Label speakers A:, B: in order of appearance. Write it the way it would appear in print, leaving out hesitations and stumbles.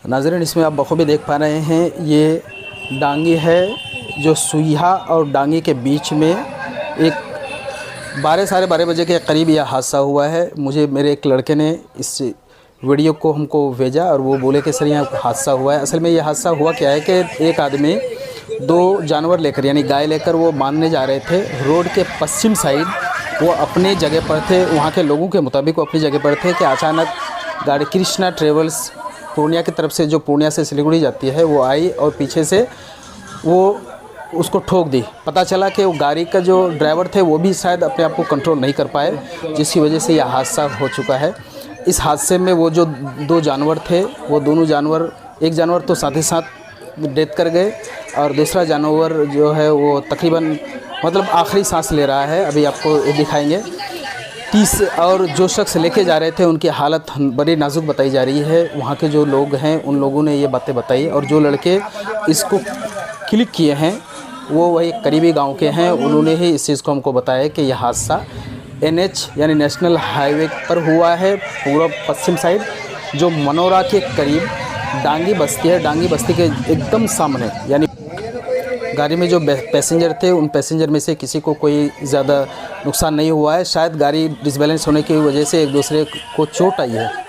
A: नाज़रीन, इसमें आप बखूबी देख पा रहे हैं, ये डांगी है जो सुइहा और डांगी के बीच में एक 12 बजे के करीब यह हादसा हुआ है। मुझे मेरे एक लड़के ने इस वीडियो को हमको भेजा और वो बोले कि सर यहाँ हादसा हुआ है। असल में ये हादसा हुआ क्या है कि एक आदमी 2 जानवर लेकर यानी गाय लेकर वो बांधने जा रहे थे। रोड के पश्चिम साइड वो अपनी जगह पर थे, वहाँ के लोगों के मुताबिक वो अपनी जगह पर थे कि अचानक गाड़ी कृष्णा ट्रेवल्स पूर्णिया की तरफ से, जो पूर्णिया से सिलीगुड़ी जाती है, वो आई और पीछे से वो उसको ठोक दी। पता चला कि वो गाड़ी का जो ड्राइवर थे वो भी शायद अपने आप को कंट्रोल नहीं कर पाए, जिसकी वजह से यह हादसा हो चुका है। इस हादसे में वो जो 2 जानवर थे, वो दोनों जानवर, एक जानवर तो साथ ही साथ डेथ कर गए और दूसरा जानवर जो है वो तकरीबन मतलब आखिरी सांस ले रहा है। अभी आपको दिखाएंगे। 30 और जो शख्स लेके जा रहे थे उनकी हालत बड़ी नाजुक बताई जा रही है। वहाँ के जो लोग हैं उन लोगों ने ये बातें बताई और जो लड़के इसको क्लिक किए हैं वो वही करीबी गांव के हैं। उन्होंने ही इस चीज़ को हमको बताया कि यह हादसा NH यानी नेशनल हाईवे पर हुआ है, पूर्व पश्चिम साइड, जो मनोरा के करीब डांगी बस्ती है। डांगी बस्ती के एकदम सामने, यानी गाड़ी में जो पैसेंजर थे उन पैसेंजर में से किसी को कोई ज़्यादा नुकसान नहीं हुआ है। शायद गाड़ी डिसबैलेंस होने की वजह से एक दूसरे को चोट आई है।